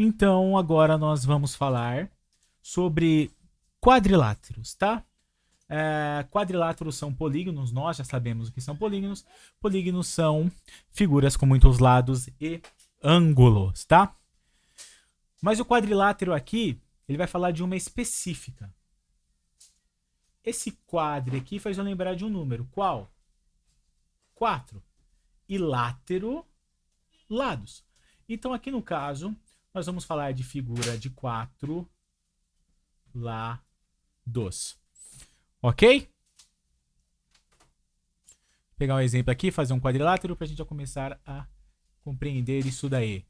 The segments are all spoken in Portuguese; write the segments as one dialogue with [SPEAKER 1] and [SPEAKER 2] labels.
[SPEAKER 1] Então, agora nós vamos falar sobre quadriláteros, tá? Quadriláteros são polígonos, nós já sabemos o que são polígonos. Polígonos são figuras com muitos lados e ângulos, tá? Mas o quadrilátero aqui, ele vai falar de uma específica. Esse quadro aqui faz eu lembrar de um número. Qual? 4. E látero, lados. Então, aqui no caso, nós vamos falar de figura de 4 lados. Ok? Vou pegar um exemplo aqui, fazer um quadrilátero para a gente já começar a compreender isso daí.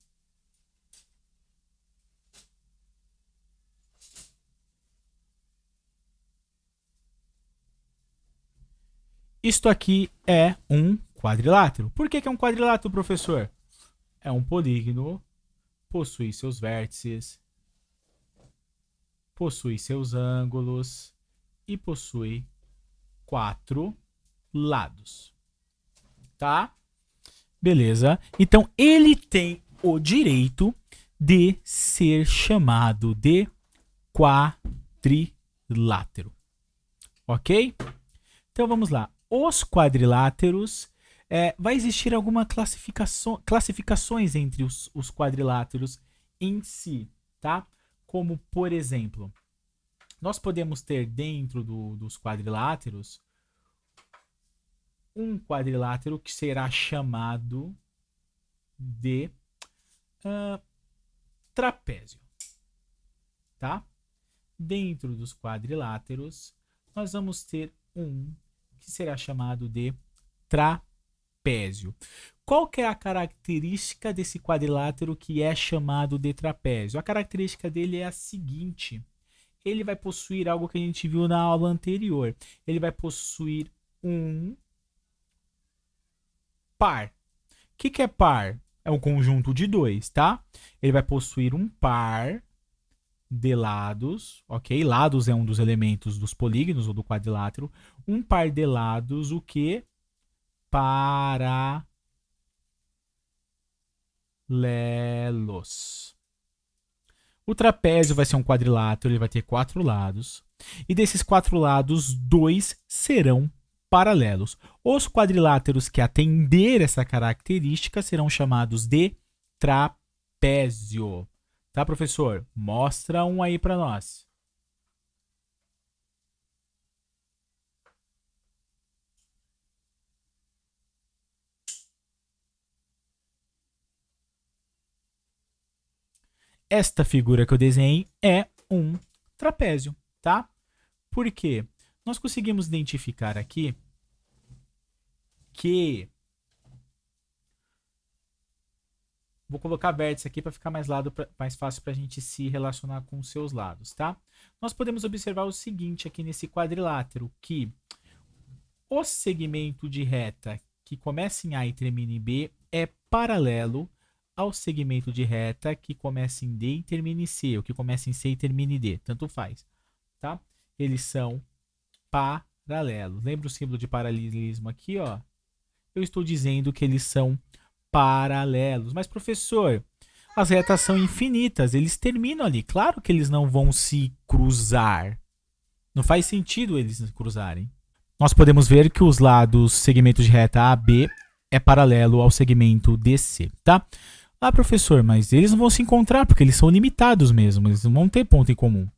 [SPEAKER 1] Isto aqui é um quadrilátero. Por que é um quadrilátero, professor? É um polígono, possui seus vértices, possui seus ângulos e possui 4 lados. Tá? Beleza? Então, ele tem o direito de ser chamado de quadrilátero. Ok? Então, vamos lá. Os quadriláteros, vai existir alguma classificações entre os quadriláteros em si, tá? Como, por exemplo, nós podemos ter dentro dos quadriláteros um quadrilátero que será chamado de trapézio, tá? Dentro dos quadriláteros, nós vamos ter um que será chamado de trapézio. Qual que é a característica desse quadrilátero que é chamado de trapézio? A característica dele é a seguinte: ele vai possuir algo que a gente viu na aula anterior. Ele vai possuir um par. O que é par? É um conjunto de dois, tá? Ele vai possuir um par de lados, ok? Lados é um dos elementos dos polígonos ou do quadrilátero. Um par de lados, o que? Paralelos. O trapézio vai ser um quadrilátero, ele vai ter 4 lados. E desses 4 lados, 2 serão paralelos. Os quadriláteros que atender essa característica serão chamados de trapézio. Tá, professor? Mostra um aí para nós. Esta figura que eu desenhei é um trapézio, tá? Por quê? Nós conseguimos identificar aqui que... Vou colocar vértice aqui para ficar mais fácil para a gente se relacionar com os seus lados, tá? Nós podemos observar o seguinte aqui nesse quadrilátero, que o segmento de reta que começa em A e termina em B é paralelo ao segmento de reta que começa em D e termina em C, ou que começa em C e termina em D, tanto faz, tá? Eles são paralelos. Lembra o símbolo de paralelismo aqui, ó? Eu estou dizendo que eles são paralelos. Mas, professor, as retas são infinitas, eles terminam ali. Claro que eles não vão se cruzar. Não faz sentido eles se cruzarem. Nós podemos ver que os lados segmento de reta AB é paralelo ao segmento DC, tá? Ah, professor, mas eles não vão se encontrar porque eles são limitados mesmo, eles não vão ter ponto em comum.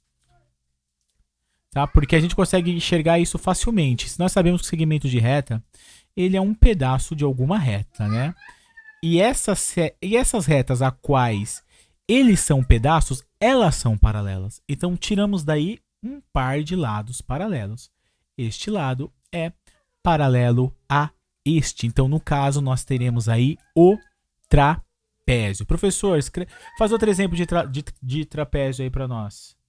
[SPEAKER 1] Tá? Porque a gente consegue enxergar isso facilmente. Se nós sabemos que o segmento de reta, ele é um pedaço de alguma reta, né? E essas retas a quais eles são pedaços, elas são paralelas. Então, tiramos daí um par de lados paralelos. Este lado é paralelo a este. Então, no caso, nós teremos aí o trapézio. Professor, faz outro exemplo de trapézio aí para nós.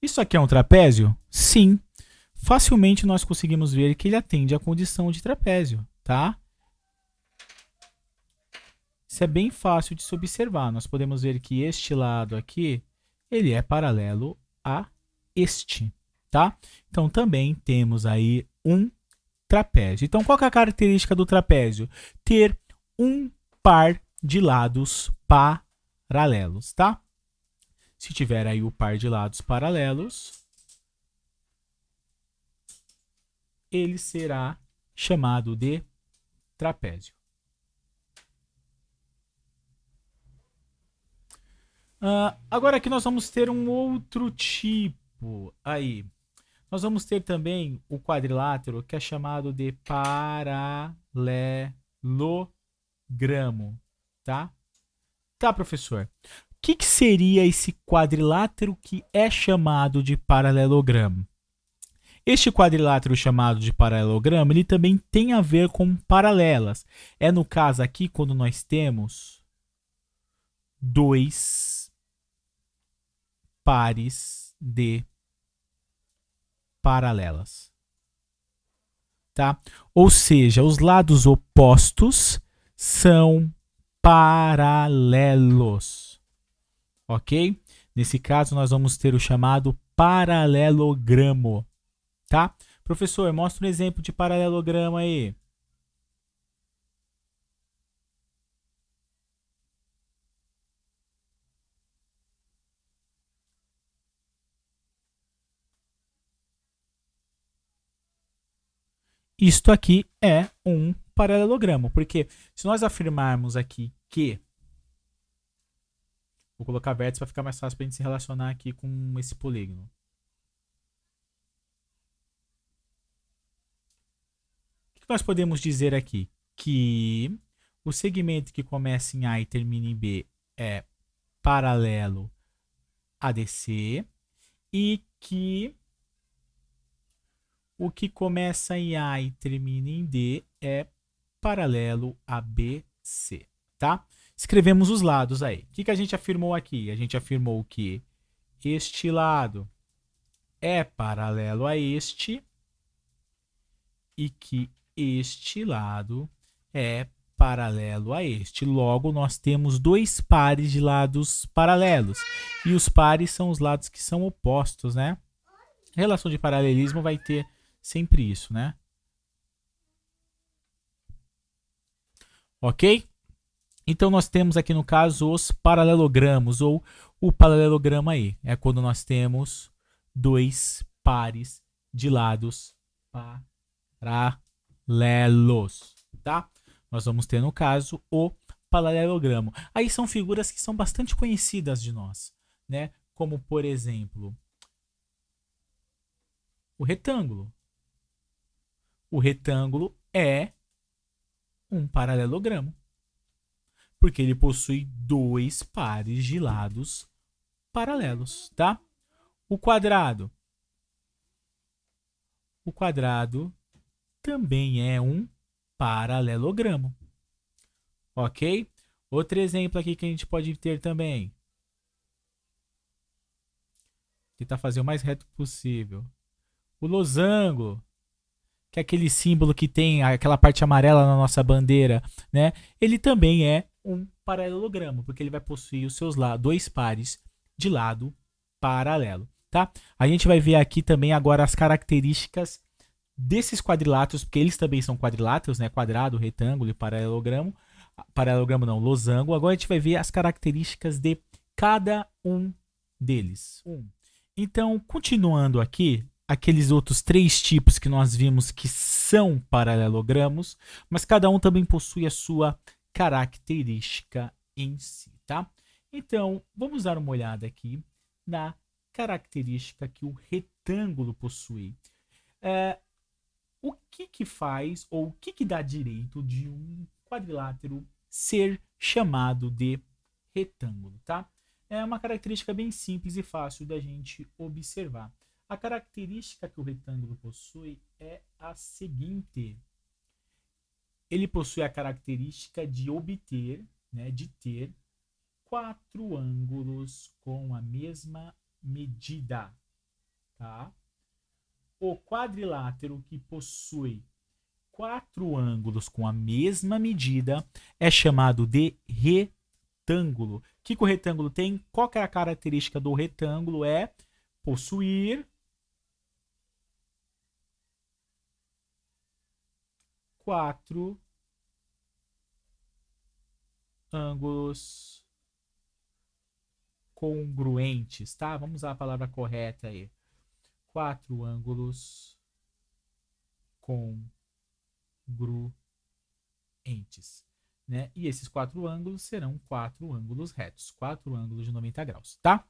[SPEAKER 1] Isso aqui é um trapézio? Sim. Facilmente nós conseguimos ver que ele atende à condição de trapézio, tá? Isso é bem fácil de se observar. Nós podemos ver que este lado aqui, ele é paralelo a este, tá? Então, também temos aí um trapézio. Então, qual que é a característica do trapézio? Ter um par de lados paralelos, tá? Se tiver aí o par de lados paralelos, ele será chamado de trapézio. Agora aqui nós vamos ter um outro tipo aí. Nós vamos ter também o quadrilátero, que é chamado de paralelogramo, tá? Tá, professor. O que seria esse quadrilátero que é chamado de paralelogramo? Este quadrilátero chamado de paralelogramo, ele também tem a ver com paralelas. É no caso aqui quando nós temos dois pares de paralelas, tá? Ou seja, os lados opostos são paralelos, ok? Nesse caso, nós vamos ter o chamado paralelogramo, tá? Professor, mostra um exemplo de paralelogramo aí. Isto aqui é um paralelogramo, porque se nós afirmarmos aqui que... Vou colocar vértice para ficar mais fácil para a gente se relacionar aqui com esse polígono. O que nós podemos dizer aqui? Que o segmento que começa em A e termina em B é paralelo a DC e que o que começa em A e termina em D é paralelo a BC, tá? Escrevemos os lados aí. O que a gente afirmou aqui? A gente afirmou que este lado é paralelo a este e que este lado é paralelo a este. Logo, nós temos dois pares de lados paralelos. E os pares são os lados que são opostos, né? A relação de paralelismo vai ter sempre isso, né? Ok? Então, nós temos aqui no caso os paralelogramos, ou o paralelograma aí. É quando nós temos dois pares de lados paralelos, tá? Nós vamos ter no caso o paralelogramo. Aí são figuras que são bastante conhecidas de nós, né? Como por exemplo, o retângulo. O retângulo é um paralelogramo, porque ele possui dois pares de lados paralelos, tá? O quadrado. O quadrado também é um paralelogramo. Ok? Outro exemplo aqui que a gente pode ter também. Tentar fazer o mais reto possível. O losango, que é aquele símbolo que tem aquela parte amarela na nossa bandeira, né? Ele também é um paralelogramo, porque ele vai possuir os seus dois pares de lado paralelo, tá? A gente vai ver aqui também agora as características desses quadriláteros, porque eles também são quadriláteros, né? Quadrado, retângulo e paralelogramo. Paralelogramo não, losango. Agora a gente vai ver as características de cada um deles. Então, continuando aqui, aqueles outros três tipos que nós vimos que são paralelogramos, mas cada um também possui a sua característica em si, tá? Então, vamos dar uma olhada aqui na característica que o retângulo possui. O que faz, ou o que dá direito de um quadrilátero ser chamado de retângulo, tá? É uma característica bem simples e fácil da gente observar. A característica que o retângulo possui é a seguinte. Ele possui a característica de obter, né, de ter quatro ângulos com a mesma medida, tá? O quadrilátero que possui quatro ângulos com a mesma medida é chamado de retângulo. O que o retângulo tem? Qual que é a característica do retângulo? É possuir quatro ângulos congruentes, tá? Vamos usar a palavra correta aí. Quatro ângulos congruentes, né? E esses quatro ângulos serão quatro ângulos retos, quatro ângulos de 90 graus, tá?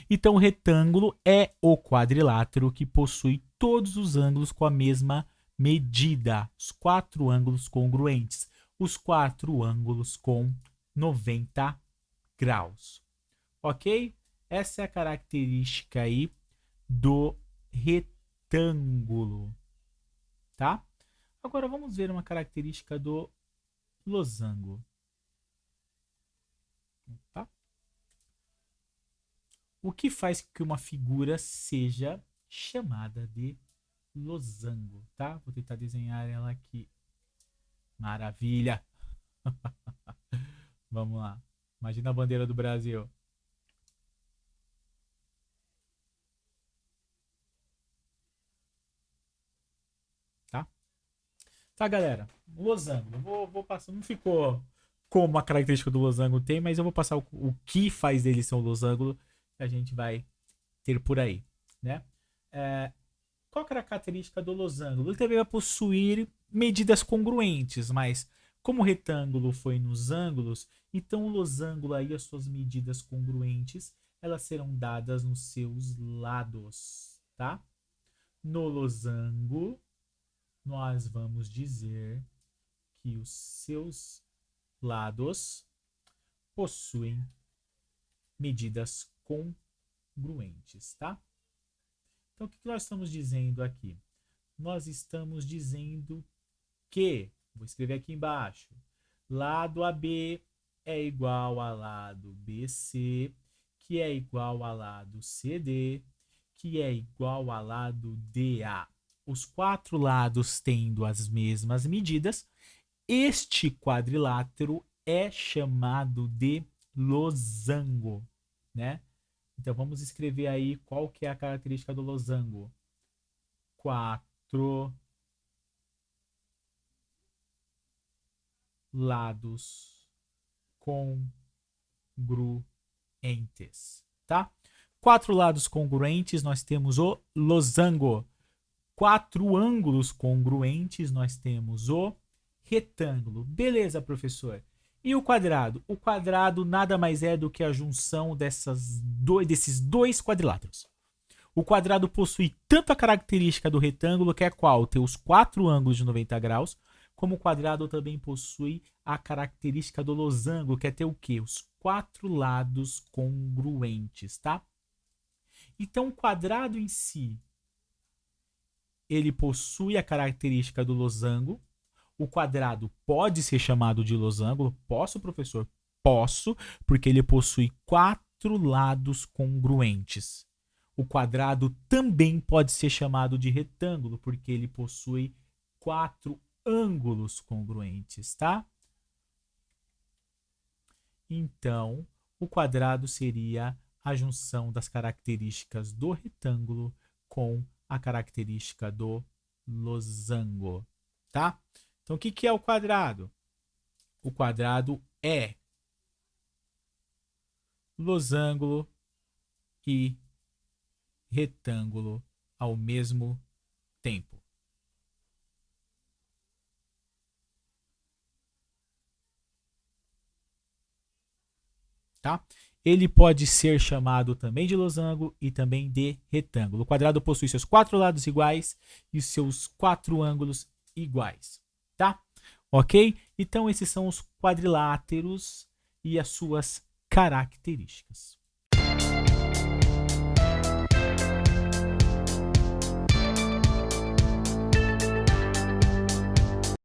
[SPEAKER 1] Então, o retângulo é o quadrilátero que possui todos os ângulos com a mesma medida, os quatro ângulos congruentes, os quatro ângulos com 90 graus. Ok? Essa é a característica aí do retângulo, tá? Agora vamos ver uma característica do losango. Tá? O que faz que uma figura seja chamada de losango, tá? Vou tentar desenhar ela aqui. Maravilha! Vamos lá. Imagina a bandeira do Brasil. Tá? Tá, galera. Losango. Vou passar. Não ficou como a característica do losango tem, mas eu vou passar o que faz dele ser um losango que a gente vai ter por aí, né? Qual que era a característica do losango? Ele também vai possuir medidas congruentes, mas como o retângulo foi nos ângulos, então o losango aí, as suas medidas congruentes, elas serão dadas nos seus lados, tá? No losango, nós vamos dizer que os seus lados possuem medidas congruentes, tá? Então, o que nós estamos dizendo aqui? Nós estamos dizendo que, vou escrever aqui embaixo, lado AB é igual a lado BC, que é igual a lado CD, que é igual a lado DA. Os quatro lados tendo as mesmas medidas, este quadrilátero é chamado de losango, né? Então vamos escrever aí qual que é a característica do losango. Quatro lados congruentes, tá? Quatro lados congruentes, nós temos o losango. Quatro ângulos congruentes, nós temos o retângulo. Beleza, professor. E o quadrado? O quadrado nada mais é do que a junção desses dois quadriláteros. O quadrado possui tanto a característica do retângulo, que é qual? Ter os quatro ângulos de 90 graus, como o quadrado também possui a característica do losango, que é ter o quê? Os quatro lados congruentes, tá? Então, o quadrado em si, ele possui a característica do losango. O quadrado pode ser chamado de losango? Posso, professor? Posso, porque ele possui quatro lados congruentes. O quadrado também pode ser chamado de retângulo, porque ele possui quatro ângulos congruentes, tá? Então, o quadrado seria a junção das características do retângulo com a característica do losango, tá? Então, o que é o quadrado? O quadrado é losango e retângulo ao mesmo tempo. Tá? Ele pode ser chamado também de losango e também de retângulo. O quadrado possui seus quatro lados iguais e os seus quatro ângulos iguais, tá? Ok? Então esses são os quadriláteros e as suas características.